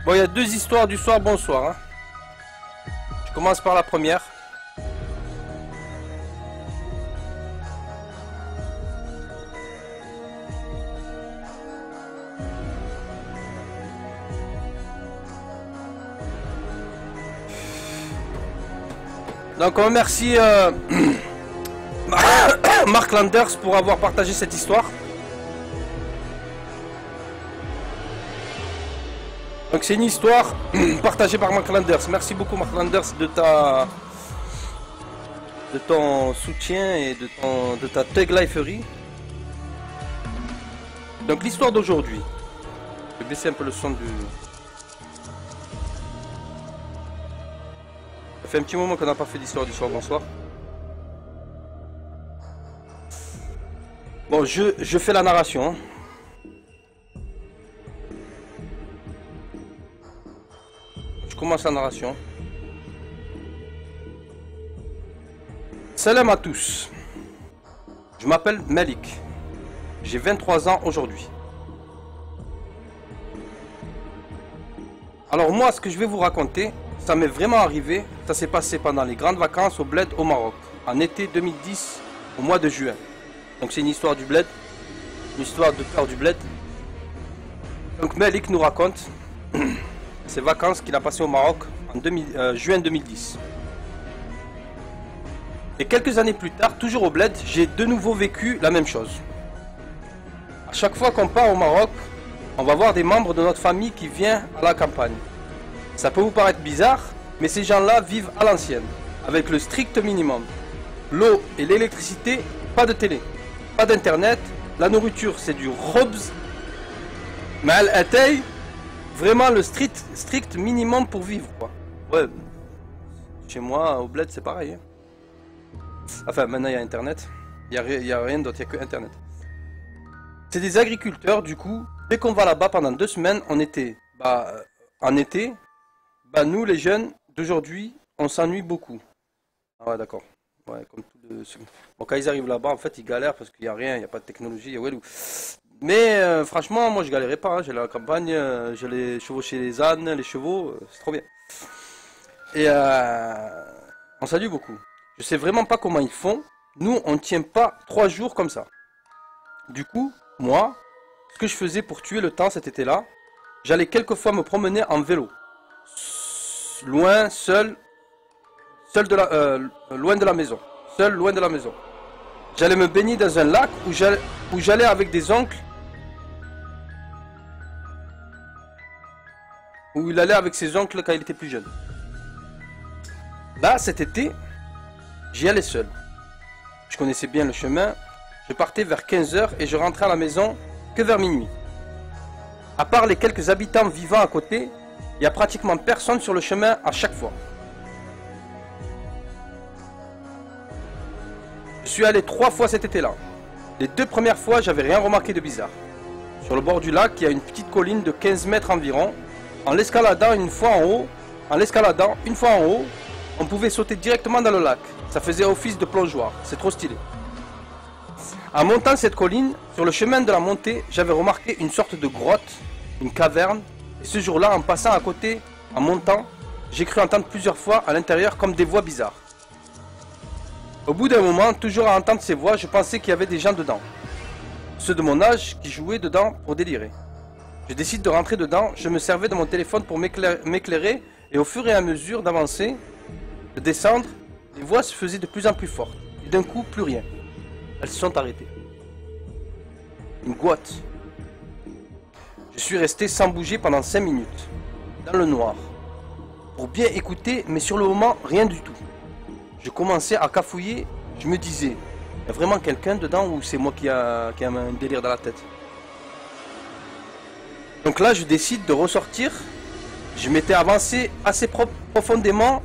Bon, il y a deux histoires du soir, bonsoir. Hein. Je commence par la première. Donc on remercie Mark Landers pour avoir partagé cette histoire. Donc c'est une histoire partagée par Mark Landers. Merci beaucoup Mark Landers de ton soutien et de ta thug liferie. Donc l'histoire d'aujourd'hui. Je vais baisser un peu le son du... Ça fait un petit moment qu'on n'a pas fait d'histoire du soir, bonsoir. Bon, je fais la narration. Hein. Je commence la narration. Salam à tous. Je m'appelle Malik. J'ai 23 ans aujourd'hui. Alors moi, ce que je vais vous raconter, ça m'est vraiment arrivé. Ça s'est passé pendant les grandes vacances au bled au Maroc, en été 2010, au mois de juin. Donc c'est une histoire du bled, une histoire de peur du bled. Donc Malik nous raconte ses vacances qu'il a passées au Maroc en juin 2010. Et quelques années plus tard, toujours au bled, j'ai de nouveau vécu la même chose. À chaque fois qu'on part au Maroc, on va voir des membres de notre famille qui viennent à la campagne. Ça peut vous paraître bizarre, mais ces gens-là vivent à l'ancienne, avec le strict minimum. L'eau et l'électricité, pas de télé, pas d'internet, la nourriture c'est du robs, mal atay, vraiment le strict minimum pour vivre quoi. Ouais, chez moi au bled c'est pareil. Hein. Enfin maintenant il y a internet, il y a rien d'autre, il n'y a que internet. C'est des agriculteurs du coup, dès qu'on va là-bas pendant 2 semaines en été, en été, nous les jeunes d'aujourd'hui on s'ennuie beaucoup. Ah ouais d'accord. Ouais, comme tout le... Bon, quand ils arrivent là-bas, en fait, ils galèrent parce qu'il n'y a rien, il n'y a pas de technologie. Il y a Walou. Mais franchement, moi, je galérais pas. Hein. J'allais à la campagne, j'allais chevaucher les ânes, les chevaux, c'est trop bien. Et on salue beaucoup. Je sais vraiment pas comment ils font. Nous, on ne tient pas 3 jours comme ça. Du coup, moi, ce que je faisais pour tuer le temps cet été-là, j'allais quelquefois me promener en vélo. Loin, seul loin de la maison. Seul, loin de la maison. J'allais me baigner dans un lac où j'allais avec des oncles. Où il allait avec ses oncles quand il était plus jeune. Là, cet été, j'y allais seul. Je connaissais bien le chemin. Je partais vers 15 h et je rentrais à la maison que vers minuit. À part les quelques habitants vivant à côté, il n'y a pratiquement personne sur le chemin à chaque fois. Je suis allé 3 fois cet été-là. Les 2 premières fois, j'avais rien remarqué de bizarre. Sur le bord du lac, il y a une petite colline de 15 mètres environ. En l'escaladant une fois en haut, on pouvait sauter directement dans le lac. Ça faisait office de plongeoir. C'est trop stylé. En montant cette colline, sur le chemin de la montée, j'avais remarqué une sorte de grotte, une caverne. Et ce jour-là, en passant à côté, en montant, j'ai cru entendre plusieurs fois à l'intérieur comme des voix bizarres. Au bout d'un moment, toujours à entendre ces voix, je pensais qu'il y avait des gens dedans. Ceux de mon âge qui jouaient dedans pour délirer. Je décide de rentrer dedans, je me servais de mon téléphone pour m'éclairer et au fur et à mesure d'avancer, de descendre, les voix se faisaient de plus en plus fortes. Et d'un coup, plus rien. Elles se sont arrêtées. Une goutte. Je suis resté sans bouger pendant 5 minutes, dans le noir, pour bien écouter, mais sur le moment, rien du tout. Je commençais à cafouiller, je me disais, il y a vraiment quelqu'un dedans ou c'est moi qui a un délire dans la tête? Donc là, je décide de ressortir. Je m'étais avancé assez profondément.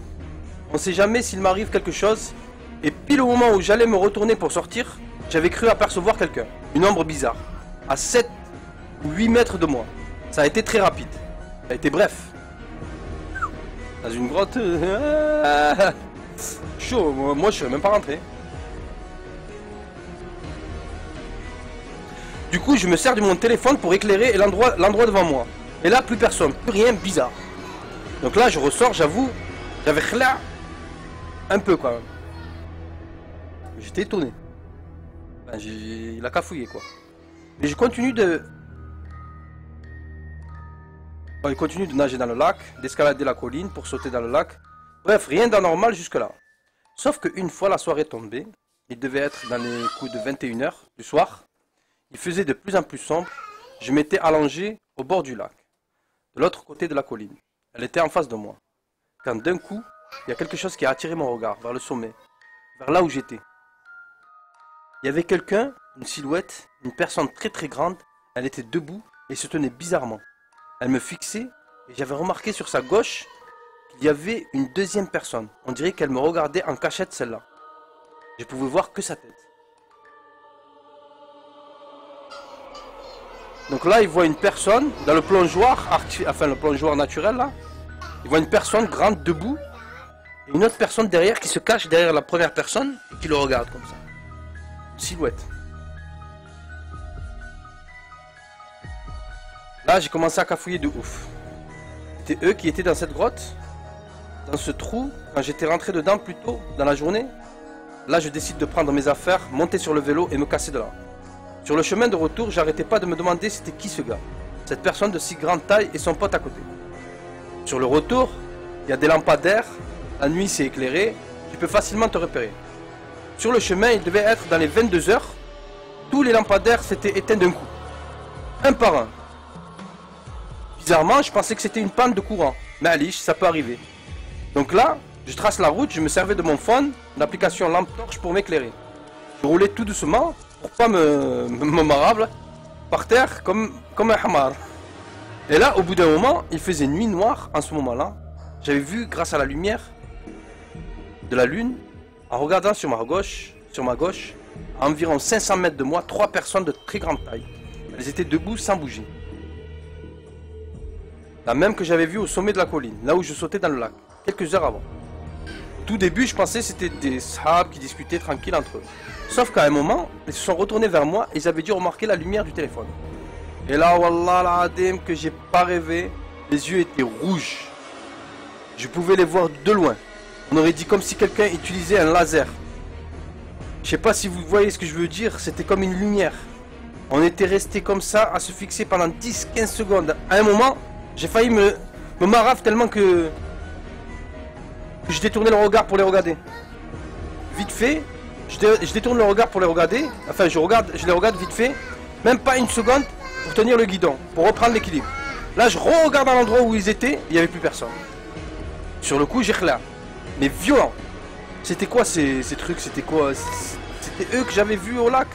On ne sait jamais s'il m'arrive quelque chose. Et pile au moment où j'allais me retourner pour sortir, j'avais cru apercevoir quelqu'un. Une ombre bizarre. À 7 ou 8 mètres de moi. Ça a été très rapide. Ça a été bref. Dans une grotte... Chaud, moi je serais même pas rentré. Du coup, je me sers de mon téléphone pour éclairer l'endroit devant moi. Et là, plus personne, plus rien, bizarre. Donc là, je ressors, j'avoue, j'avais khla un peu quand même. J'étais étonné. Enfin, il a cafouillé quoi. Mais je continue de... Bon, il continue de nager dans le lac, d'escalader la colline pour sauter dans le lac. Bref, rien d'anormal jusque là. Sauf qu'une fois la soirée tombée, il devait être dans les coups de 21 h du soir. Il faisait de plus en plus sombre. Je m'étais allongé au bord du lac, de l'autre côté de la colline. Elle était en face de moi. Quand d'un coup, il y a quelque chose qui a attiré mon regard vers le sommet, vers là où j'étais. Il y avait quelqu'un, une silhouette, une personne très très grande. Elle était debout et se tenait bizarrement. Elle me fixait et j'avais remarqué sur sa gauche qu'il y avait une deuxième personne. On dirait qu'elle me regardait en cachette celle-là. Je pouvais voir que sa tête. Donc là, il voit une personne dans le plongeoir, enfin le plongeoir naturel là. Il voit une personne grande debout et une autre personne derrière qui se cache derrière la première personne et qui le regarde comme ça. Une silhouette. Là, j'ai commencé à cafouiller de ouf. C'était eux qui étaient dans cette grotte, dans ce trou, quand j'étais rentré dedans plus tôt dans la journée. Là, je décide de prendre mes affaires, monter sur le vélo et me casser de là. Sur le chemin de retour, j'arrêtais pas de me demander c'était qui ce gars, cette personne de si grande taille et son pote à côté. Sur le retour, il y a des lampadaires, la nuit c'est éclairé, tu peux facilement te repérer. Sur le chemin, il devait être dans les 22 h, tous les lampadaires s'étaient éteints d'un coup, un par un. Bizarrement, je pensais que c'était une panne de courant, mais Alice, ça peut arriver. Donc là, je trace la route, je me servais de mon phone, l'application lampe torche pour m'éclairer. Je roulais tout doucement pour pas me marable par terre comme un hamar. Et là, au bout d'un moment, il faisait nuit noire en ce moment-là. J'avais vu, grâce à la lumière de la lune, en regardant sur ma gauche, à environ 500 mètres de moi, 3 personnes de très grande taille. Elles étaient debout sans bouger. La même que j'avais vue au sommet de la colline, là où je sautais dans le lac, quelques heures avant. Au tout début, je pensais que c'était des sahabs qui discutaient tranquilles entre eux. Sauf qu'à un moment, ils se sont retournés vers moi et ils avaient dû remarquer la lumière du téléphone. Et là, wallah l'adem, que j'ai pas rêvé, les yeux étaient rouges. Je pouvais les voir de loin. On aurait dit comme si quelqu'un utilisait un laser. Je sais pas si vous voyez ce que je veux dire, c'était comme une lumière. On était resté comme ça à se fixer pendant 10-15 secondes. À un moment, j'ai failli me marave tellement que je détournais le regard pour les regarder. Vite fait, je détourne le regard pour les regarder. Enfin, je les regarde vite fait. Même pas une seconde pour tenir le guidon, pour reprendre l'équilibre. Là, je re-regarde à l'endroit où ils étaient, il n'y avait plus personne. Sur le coup, j'ai khla. Mais violent. C'était quoi ces trucs? C'était quoi? C'était eux que j'avais vus au lac.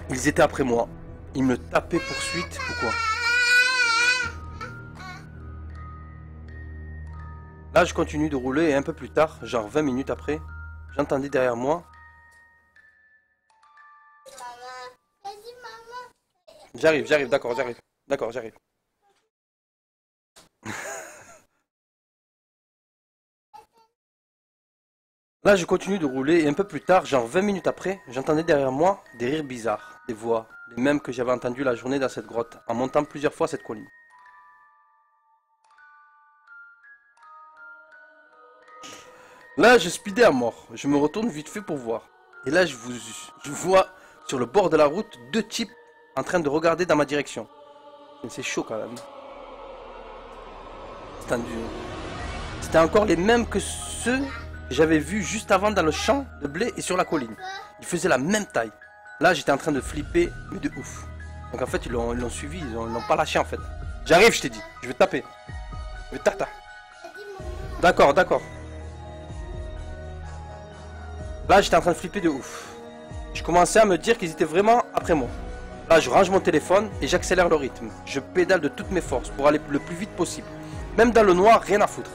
Ils étaient après moi. Ils me tapaient poursuite ou quoi? Là, je continue de rouler et un peu plus tard, genre 20 minutes après, j'entendais derrière moi. J'arrive, d'accord, j'arrive. D'accord, j'arrive. Là, je continue de rouler et un peu plus tard, genre 20 minutes après, j'entendais derrière moi des rires bizarres, des voix, les mêmes que j'avais entendues la journée dans cette grotte, en montant plusieurs fois cette colline. Là, je speedais à mort. Je me retourne vite fait pour voir. Et là, je vois sur le bord de la route 2 types en train de regarder dans ma direction. C'est chaud quand même. C'était encore les mêmes que ceux que j'avais vus juste avant dans le champ de blé et sur la colline. Ils faisaient la même taille. Là, j'étais en train de flipper, mais de ouf. Donc en fait, ils l'ont suivi, ils l'ont pas lâché en fait. J'arrive, je t'ai dit. Je vais te taper. Je vais te taper. D'accord, d'accord. Là, j'étais en train de flipper de ouf. Je commençais à me dire qu'ils étaient vraiment après moi. Là, je range mon téléphone et j'accélère le rythme. Je pédale de toutes mes forces pour aller le plus vite possible. Même dans le noir, rien à foutre.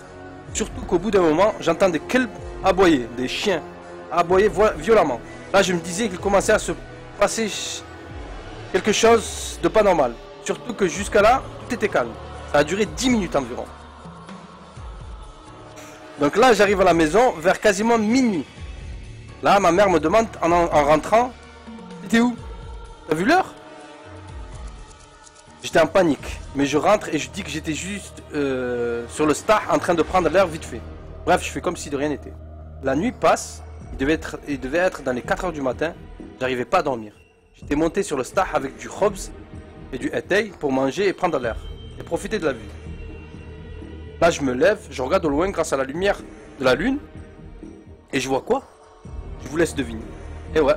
Surtout qu'au bout d'un moment, j'entends des kelbs aboyer, des chiens aboyer violemment. Là, je me disais qu'il commençait à se passer quelque chose de pas normal. Surtout que jusqu'à là, tout était calme. Ça a duré 10 minutes environ. Donc là, j'arrive à la maison vers quasiment minuit. Là, ma mère me demande en rentrant, t'étais où? T'as vu l'heure? J'étais en panique, mais je rentre et je dis que j'étais juste sur le star en train de prendre l'air vite fait. Bref, je fais comme si de rien n'était. La nuit passe, il devait être dans les 4 h du matin, j'arrivais pas à dormir. J'étais monté sur le star avec du khobz et du etay pour manger et prendre l'air, et profiter de la vue. Là, je me lève, je regarde au loin grâce à la lumière de la lune, et je vois quoi? Je vous laisse deviner. Et ouais,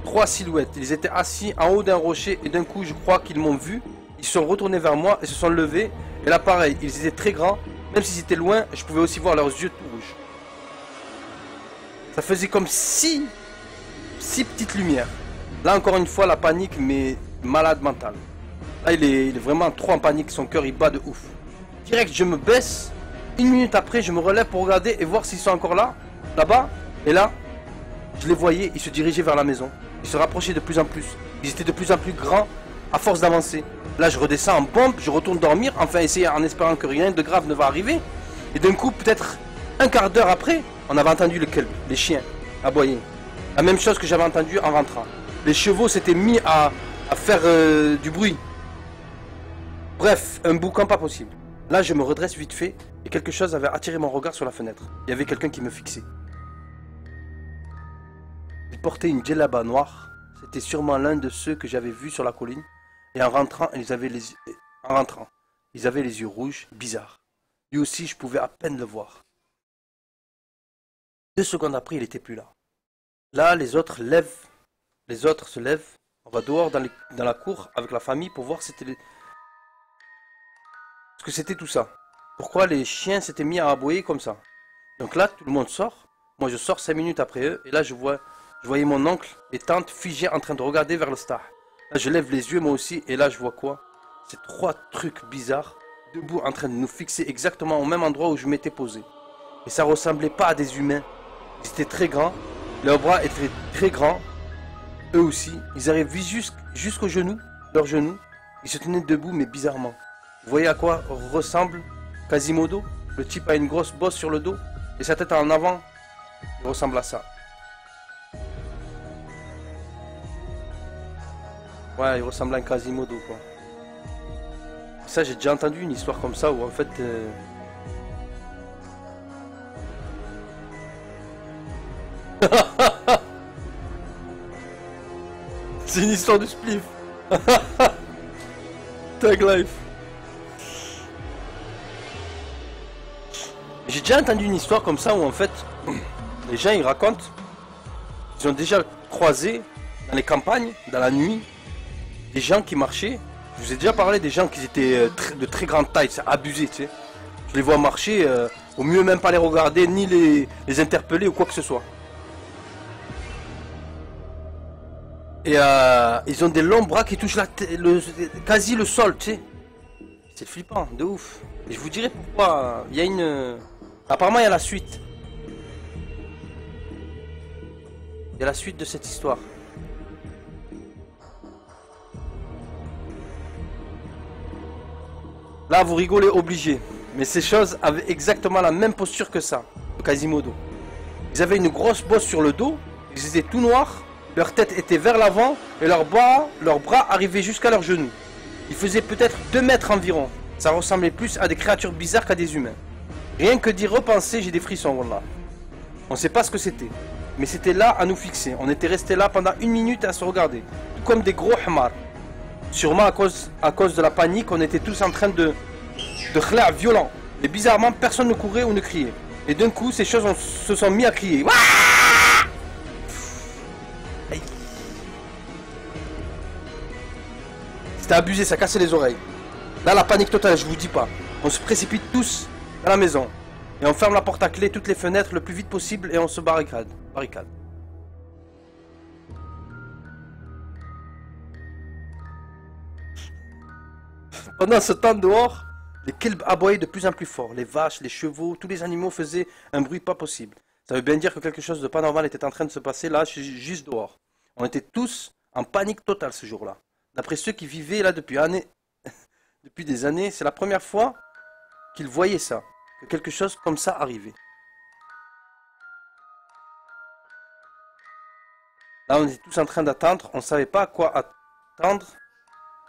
3 silhouettes, ils étaient assis en haut d'un rocher, et d'un coup, je crois qu'ils m'ont vu. Ils se sont retournés vers moi et se sont levés. Et là, pareil, ils étaient très grands. Même s'ils étaient loin, je pouvais aussi voir leurs yeux tout rouges. Ça faisait comme 6 petites lumières. Là, encore une fois, la panique, mais malade mental. Là, il est vraiment trop en panique. Son cœur, il bat de ouf. Direct, je me baisse. 1 minute après, je me relève pour regarder et voir s'ils sont encore là. Là-bas. Et là, je les voyais. Ils se dirigeaient vers la maison. Ils se rapprochaient de plus en plus. Ils étaient de plus en plus grands à force d'avancer. Là, je redescends en pompe, je retourne dormir, enfin essayer en espérant que rien de grave ne va arriver. Et d'un coup, peut-être un quart d'heure après, on avait entendu les chiens aboyer. La même chose que j'avais entendu en rentrant. Les chevaux s'étaient mis à faire du bruit. Bref, un boucan pas possible. Là, je me redresse vite fait et quelque chose avait attiré mon regard sur la fenêtre. Il y avait quelqu'un qui me fixait. Il portait une djellaba noire. C'était sûrement l'un de ceux que j'avais vus sur la colline. Et en rentrant, ils avaient les yeux rouges, bizarres. Lui aussi, je pouvais à peine le voir. 2 secondes après, il n'était plus là. Là, les autres se lèvent. On va dehors dans la cour avec la famille pour voir ce que c'était tout ça. Pourquoi les chiens s'étaient mis à aboyer comme ça. Donc là, tout le monde sort. Moi, je sors 5 minutes après eux. Et là, je voyais mon oncle et tante figés en train de regarder vers le star. Là, je lève les yeux moi aussi et là je vois quoi? Ces 3 trucs bizarres debout en train de nous fixer exactement au même endroit où je m'étais posé. Et ça ressemblait pas à des humains. Ils étaient très grands, leurs bras étaient très grands, eux aussi. Ils arrivaient jusqu'aux genoux, leurs genoux. Ils se tenaient debout mais bizarrement. Vous voyez à quoi ressemble Quasimodo? Le type a une grosse bosse sur le dos et sa tête en avant. Il ressemble à ça. Ouais, il ressemble à un Quasimodo, quoi. Ça, j'ai déjà entendu une histoire comme ça où en fait... C'est une histoire de spliff. Tag life. J'ai déjà entendu une histoire comme ça où en fait... Les gens, ils racontent... Ils ont déjà croisé dans les campagnes, dans la nuit, des gens qui marchaient. Je vous ai déjà parlé des gens qui étaient de très grande taille, c'est abusé, tu sais. Je les vois marcher, au mieux même pas les regarder, ni les interpeller ou quoi que ce soit. Et ils ont des longs bras qui touchent quasi le sol, tu sais. C'est flippant, de ouf. Et je vous dirai pourquoi. Il y a une... Apparemment, il y a la suite. Il y a la suite de cette histoire. Là, vous rigolez obligé. Mais ces choses avaient exactement la même posture que ça, Quasimodo. Ils avaient une grosse bosse sur le dos, ils étaient tout noirs, leur tête était vers l'avant et leurs bras arrivaient jusqu'à leurs genoux. Ils faisaient peut-être 2 mètres environ. Ça ressemblait plus à des créatures bizarres qu'à des humains. Rien que d'y repenser, j'ai des frissons là. On ne sait pas ce que c'était. Mais c'était là à nous fixer. On était restés là pendant 1 minute à se regarder. Comme des gros hamars. Sûrement à cause de la panique, on était tous en train de khla' violent. Et bizarrement, personne ne courait ou ne criait. Et d'un coup, ces choses se sont mis à crier. C'était abusé, ça cassait les oreilles. Là, la panique totale, je vous dis pas. On se précipite tous à la maison. Et on ferme la porte à clé, toutes les fenêtres le plus vite possible et on se barricade. Pendant ce temps dehors, les kelbs aboyaient de plus en plus fort. Les vaches, les chevaux, tous les animaux faisaient un bruit pas possible. Ça veut bien dire que quelque chose de pas normal était en train de se passer là, juste dehors. On était tous en panique totale ce jour-là. D'après ceux qui vivaient là depuis des années, c'est la première fois qu'ils voyaient ça, que quelque chose comme ça arrivait. Là, on était tous en train d'attendre, on ne savait pas à quoi attendre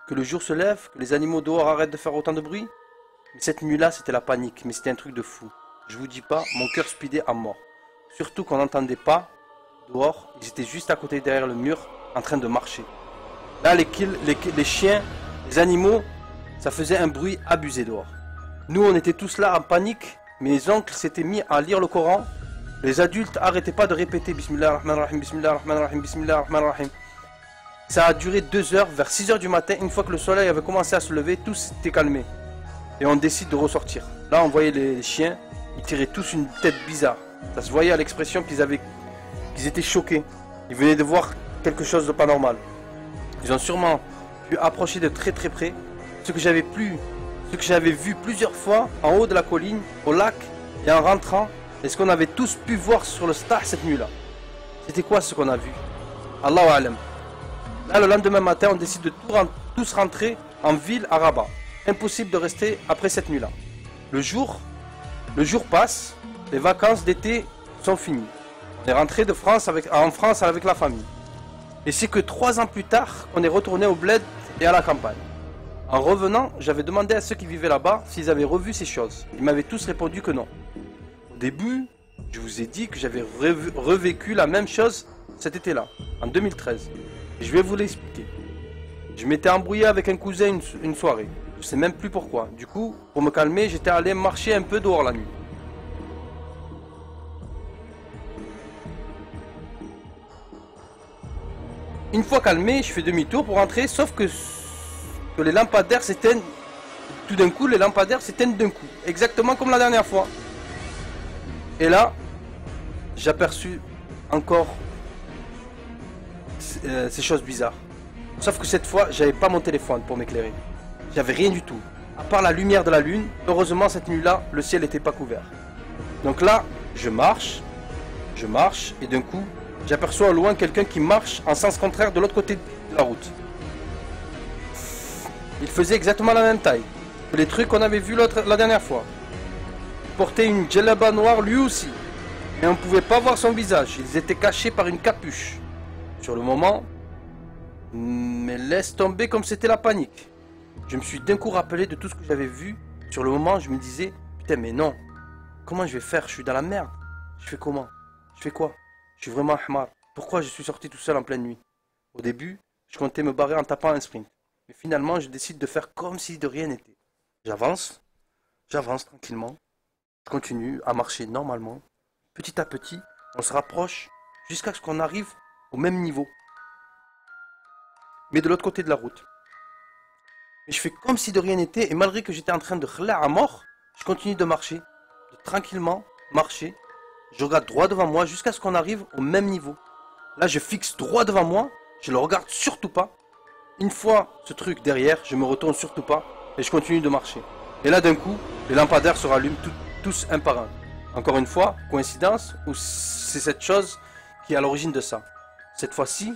que le jour se lève, que les animaux dehors arrêtent de faire autant de bruit. Mais cette nuit-là, c'était la panique, mais c'était un truc de fou. Je vous dis pas, mon cœur speedait à mort. Surtout qu'on n'entendait pas dehors, ils étaient juste à côté derrière le mur, en train de marcher. Là, les chiens, les animaux, ça faisait un bruit abusé dehors. Nous, on était tous là en panique. Mes oncles s'étaient mis à lire le Coran. Les adultes arrêtaient pas de répéter Bismillah ar-Rahman ar-Rahim, Bismillah ar-Rahman ar-Rahim, Bismillah ar-Rahman ar-Rahim. Ça a duré 2 heures, vers 6 heures du matin, une fois que le soleil avait commencé à se lever, tout s'était calmé. Et on décide de ressortir. Là, on voyait les chiens, ils tiraient tous une tête bizarre. Ça se voyait à l'expression qu'ils étaient choqués. Ils venaient de voir quelque chose de pas normal. Ils ont sûrement pu approcher de très très près ce que j'avais vu plusieurs fois en haut de la colline, au lac, et en rentrant, et ce qu'on avait tous pu voir sur le star cette nuit-là. C'était quoi ce qu'on a vu? Allahu Alam. Là, le lendemain matin, on décide de tous rentrer en ville à Rabat. Impossible de rester après cette nuit-là. Le jour passe, les vacances d'été sont finies. On est rentré en France avec la famille. Et c'est que 3 ans plus tard qu'on est retourné au bled et à la campagne. En revenant, j'avais demandé à ceux qui vivaient là-bas s'ils avaient revu ces choses. Ils m'avaient tous répondu que non. Au début, je vous ai dit que j'avais revécu la même chose cet été-là, en 2013. Et je vais vous l'expliquer. Je m'étais embrouillé avec un cousin une soirée. Je sais même plus pourquoi. Du coup, pour me calmer, j'étais allé marcher un peu dehors la nuit. Une fois calmé, je fais demi-tour pour rentrer, sauf que les lampadaires s'éteignent. Tout d'un coup, les lampadaires s'éteignent d'un coup. Exactement comme la dernière fois. Et là, j'aperçus encore ces choses bizarres. Sauf que cette fois, j'avais pas mon téléphone pour m'éclairer. J'avais rien du tout. À part la lumière de la lune, heureusement cette nuit-là, le ciel n'était pas couvert. Donc là, je marche, et d'un coup, j'aperçois au loin quelqu'un qui marche en sens contraire de l'autre côté de la route. Il faisait exactement la même taille que les trucs qu'on avait vus la dernière fois. Il portait une djellaba noire lui aussi. Mais on ne pouvait pas voir son visage, ils étaient cachés par une capuche. Sur le moment, mais laisse tomber comme c'était la panique. Je me suis d'un coup rappelé de tout ce que j'avais vu. Sur le moment, je me disais, putain mais non, comment je vais faire? Je suis dans la merde. Je fais comment? Je fais quoi? Je suis vraiment ahmar. Pourquoi je suis sorti tout seul en pleine nuit? Au début, je comptais me barrer en tapant un sprint. Mais finalement, je décide de faire comme si de rien n'était. J'avance tranquillement. Je continue à marcher normalement. Petit à petit, on se rapproche jusqu'à ce qu'on arrive au même niveau. Mais de l'autre côté de la route. Mais je fais comme si de rien n'était et malgré que j'étais en train de khla à mort, je continue de marcher. De tranquillement marcher. Je regarde droit devant moi jusqu'à ce qu'on arrive au même niveau. Là, je fixe droit devant moi. Je le regarde surtout pas. Une fois ce truc derrière, je me retourne surtout pas et je continue de marcher. Et là d'un coup, les lampadaires se rallument tous un par un. Encore une fois, coïncidence ou c'est cette chose qui est à l'origine de ça? Cette fois-ci,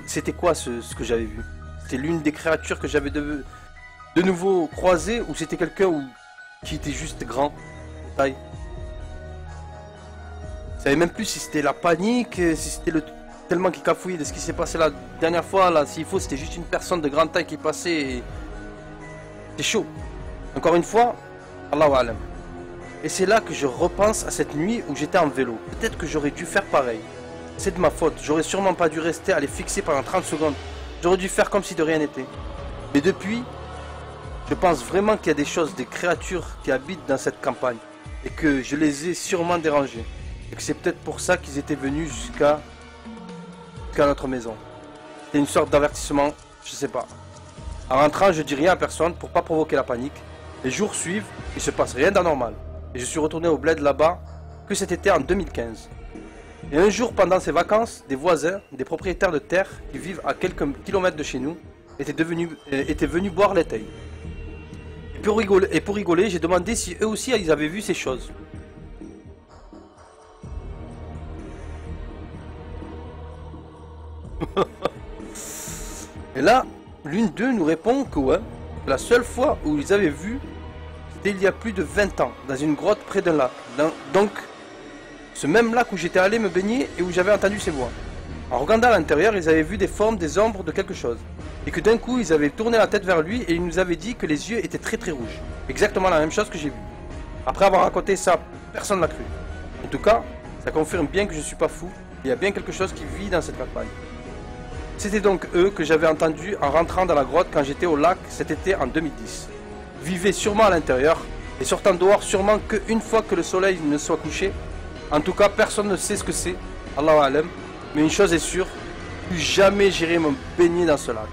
c'était quoi ce que j'avais vu? C'était l'une des créatures que j'avais de nouveau croisées ou c'était quelqu'un qui était juste grand de taille? Je savais même plus si c'était la panique, si c'était tellement qu'il cafouillait de ce qui s'est passé la dernière fois. Là, s'il faut, c'était juste une personne de grande taille qui passait et... C'est chaud. Encore une fois, Allahu Alam. Et c'est là que je repense à cette nuit où j'étais en vélo. Peut-être que j'aurais dû faire pareil. C'est de ma faute. J'aurais sûrement pas dû rester à les fixer pendant 30 secondes. J'aurais dû faire comme si de rien n'était. Mais depuis, je pense vraiment qu'il y a des choses, des créatures qui habitent dans cette campagne. Et que je les ai sûrement dérangées. Et que c'est peut-être pour ça qu'ils étaient venus jusqu'à notre maison. C'est une sorte d'avertissement, je sais pas. En rentrant, je dis rien à personne pour pas provoquer la panique. Les jours suivent, il se passe rien d'anormal. Et je suis retourné au bled là-bas que cet été en 2015. Et un jour, pendant ces vacances, des voisins, des propriétaires de terre qui vivent à quelques kilomètres de chez nous, étaient venus boire l'éteil. Et pour rigoler, j'ai demandé si eux aussi ils avaient vu ces choses. Et là, l'une d'eux nous répond que ouais, la seule fois où ils avaient vu, c'était il y a plus de 20 ans, dans une grotte près d'un lac. Donc, ce même lac où j'étais allé me baigner et où j'avais entendu ces voix. En regardant à l'intérieur, ils avaient vu des formes, des ombres de quelque chose. et que d'un coup ils avaient tourné la tête vers lui et il nous avait dit que les yeux étaient très très rouges. Exactement la même chose que j'ai vu. Après avoir raconté ça, personne n'a cru. En tout cas, ça confirme bien que je suis pas fou, il y a bien quelque chose qui vit dans cette campagne. C'était donc eux que j'avais entendus en rentrant dans la grotte quand j'étais au lac cet été en 2010. Vivaient sûrement à l'intérieur, et sortant dehors sûrement qu'une fois que le soleil ne soit couché. En tout cas, personne ne sait ce que c'est, Allahu Alam, mais une chose est sûre, plus jamais j'irai me baigner dans ce lac.